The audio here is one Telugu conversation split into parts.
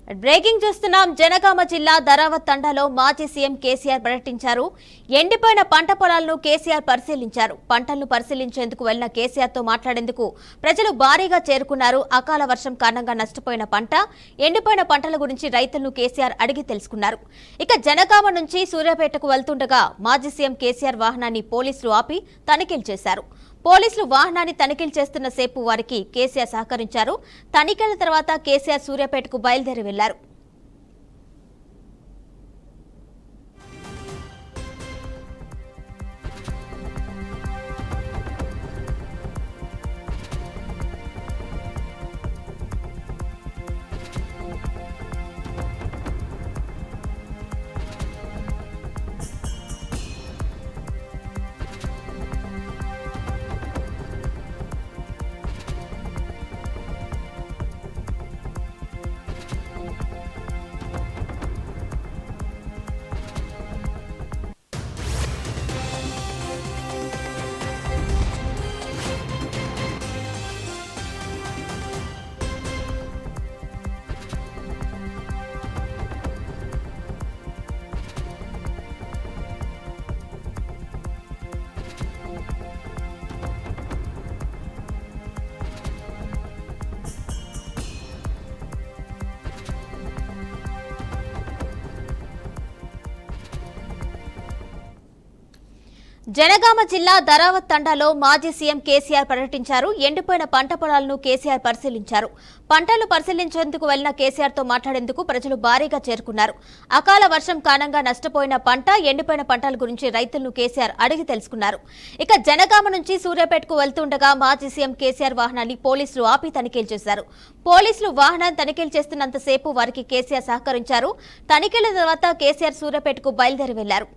బ్రేకింగ్ చూస్తున్నాం. జనగామ జిల్లా ధరావత్ తండాలో మాజీ సీఎం కేసీఆర్ పర్యటించారు. ఎండిపోయిన పంట పొలాలను కేసీఆర్ పరిశీలించారు. పంటలను పరిశీలించేందుకు వెళ్లిన కేసీఆర్ తో మాట్లాడేందుకు ప్రజలు భారీగా చేరుకున్నారు. అకాల వర్షం కారణంగా నష్టపోయిన పంట, ఎండిపోయిన పంటల గురించి రైతులను కేసీఆర్ అడిగి తెలుసుకున్నారు. ఇక జనగామ నుంచి సూర్యాపేటకు వెళ్తుండగా మాజీ సీఎం కేసీఆర్ వాహనాన్ని పోలీసులు ఆపి తనిఖీలు చేశారు. పోలీసులు వాహనాన్ని తనిఖీలు చేస్తున్న సేపు వారికి కేసీఆర్ సహకరించారు. తనిఖీల తర్వాత కేసీఆర్ సూర్యాపేటకు బయలుదేరి వెళ్లారు. జనగామ జిల్లా ధరావత్ తండాలో మాజీ సీఎం కేసీఆర్ పర్యటించారు. ఎండిపోయిన పంట పొలాలను కేసీఆర్ పరిశీలించారు. పంటలు పరిశీలించేందుకు వెళ్లిన కేసీఆర్ తో మాట్లాడేందుకు ప్రజలు భారీగా చేరుకున్నారు. అకాల వర్షం కారణంగా నష్టపోయిన పంట, ఎండిపోయిన పంటల గురించి రైతులను కేసీఆర్ అడిగి తెలుసుకున్నారు. ఇక జనగామ నుంచి సూర్యాపేటకు వెళ్తుండగా మాజీ సీఎం కేసీఆర్ వాహనాన్ని పోలీసులు ఆపి తనిఖీలు చేశారు. పోలీసులు వాహనాన్ని తనిఖీలు చేస్తున్నంతసేపు వారికి కేసీఆర్ సహకరించారు. తనిఖీల తర్వాత కేసీఆర్ సూర్యాపేటకు బయలుదేరి వెళ్లారు.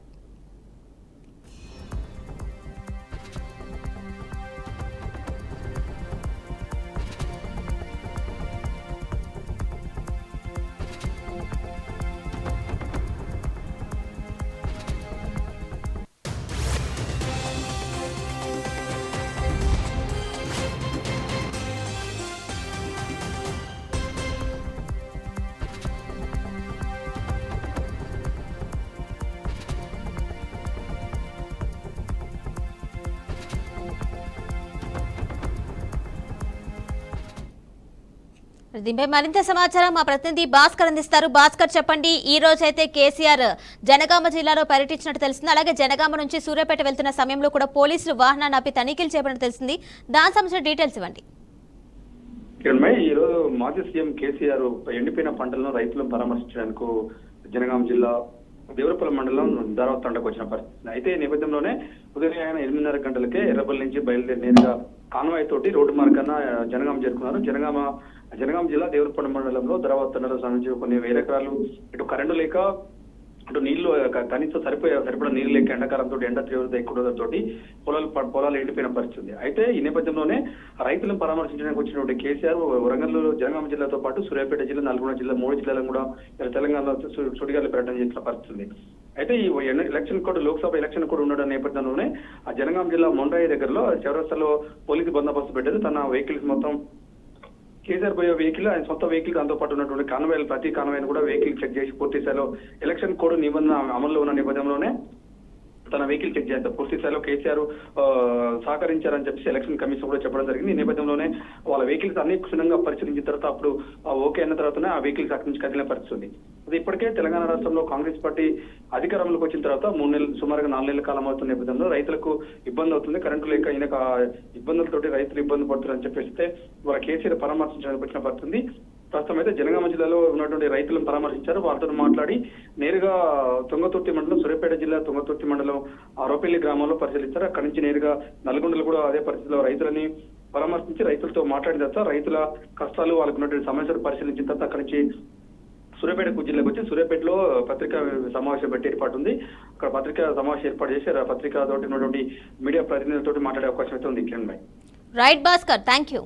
దీనిపై మరింత సమాచారం మా ప్రతినిధి భాస్కర్ అందిస్తారు. భాస్కర్, చెప్పండి. ఈ రోజు అయితే కేసీఆర్ జనగామ జిల్లాలో పర్యటించినట్టు తెలుస్తుంది. అలాగే జనగామ నుంచి సూర్యాపేట వెళ్తున్న సమయంలో కూడా పోలీసులు వాహనాన్ని ఆపి తనిఖీలు చేపట్టినట్టు తెలిసింది. దానికి సంబంధించిన డీటెయిల్స్ ఇవ్వండి. ఈ రోజు మాజీ సీఎం కేసీఆర్ ఎండిపోయిన పంటలను రైతులను పరామర్శించడానికి జనగామ జిల్లా దేవరపల్లి మండలం ధరావత్ తండకు వచ్చిన పరిస్థితి. అయితే ఈ నేపథ్యంలోనే ఉదయం ఆయన 8:30 గంటలకే ఎర్రబల్లి నుంచి బయలుదేరి నేరుగా కాన్వాయ్ తోటి రోడ్డు మార్గాన జనగామ చేరుకున్నారు. జనగామ జిల్లా దేవరపల్లి మండలంలో ధరావత్ తండలో సంబంధించి కొన్ని వేల ఎకరాలు ఇటు కరెంటు లేక అటు నీళ్లు కనీసం సరిపడా నీళ్లు లేక ఎండాకాలంతో ఎండ తీవ్రత ఎక్కువతో పొలాలు ఎండిపోయిన పరిస్థితి. అయితే ఈ నేపథ్యంలోనే రైతులను పరామర్శించడానికి వచ్చినటువంటి కేసీఆర్ వరంగల్ జనగామ జిల్లాతో పాటు సూర్యాపేట జిల్లా, నల్గొండ జిల్లా, 3 జిల్లాలను కూడా తెలంగాణలో సుడిగాలు పర్యటన చేసిన పరిస్థితి. అయితే ఈ election code, Lok Sabha election code ఉండడం నేపథ్యంలోనే ఆ జనగామ జిల్లా మొండాయి దగ్గరలో చౌరస్తాలో పోలీసు బందోబస్తు పెట్టేది. తన వెహికల్స్ మొత్తం కేసీఆర్ పోయే వెహికల్, ఆయన సొంత వెహికల్, దాంతో పాటు ఉన్నటువంటి కాన్వాయ్లు ప్రతి కాన్వాయ్ను కూడా వెహికల్ చెక్ చేసి పూర్తి స్థాయిలో ఎలక్షన్ కోడ్ నిబంధన అమల్లో ఉన్న నేపథ్యంలోనే తన వెహికల్ చెక్ చేస్తారు. పూర్తి స్థాయిలో కేసీఆర్ సహకరించారని చెప్పి ఎలక్షన్ కమిషన్ కూడా చెప్పడం జరిగింది. ఈ నేపథ్యంలోనే వాళ్ళ వెహికల్స్ అన్ని క్షుణ్ణంగా పరిశీలించిన తర్వాత అప్పుడు ఓకే అన్న తర్వాతనే ఆ వెహికల్స్ అక్కడి నుంచి కదిలిన పరిస్థితి. అది ఇప్పటికే తెలంగాణ రాష్ట్రంలో కాంగ్రెస్ పార్టీ అధికారంలోకి వచ్చిన తర్వాత 3 నెలలు, సుమారుగా 4 నెలల కాలం అవుతున్న నేపథ్యంలో రైతులకు ఇబ్బంది అవుతుంది. కరెంటు లేక ఈయన ఇబ్బందులతోటి రైతులు ఇబ్బంది పడుతున్నారని చెప్పేస్తే వాళ్ళ కేసీఆర్ పరామర్శించడానికి వచ్చిన పరిస్థితి. ప్రస్తుతం అయితే జనగామ జిల్లాలో ఉన్నటువంటి రైతులను పరామర్శించారు. వారితో మాట్లాడి నేరుగా తుంగతుర్తి మండలం, సూర్యాపేట జిల్లా తుంగతుర్తి మండలం ఆరోపల్లి గ్రామంలో పరిశీలించారు. అక్కడి నుంచి నేరుగా నల్గొండలో కూడా అదే పరిస్థితిలో రైతులని పరామర్శించి రైతులతో మాట్లాడిన తర్వాత రైతుల కష్టాలు, వాళ్ళకు ఉన్నటువంటి సమస్యలు పరిశీలించిన తర్వాత అక్కడి నుంచి సూర్యాపేట జిల్లాకు వచ్చి సూర్యాపేటలో పత్రికా సమావేశం పెట్టి ఏర్పాటు ఉంది. అక్కడ పత్రికా సమావేశం ఏర్పాటు చేసి పత్రికా తోటి ఉన్నటువంటి మీడియా ప్రతినిధులతో మాట్లాడే అవకాశం అయితే ఉంది. కిరణ్ భాయ్. Right Bhaskar, thank you.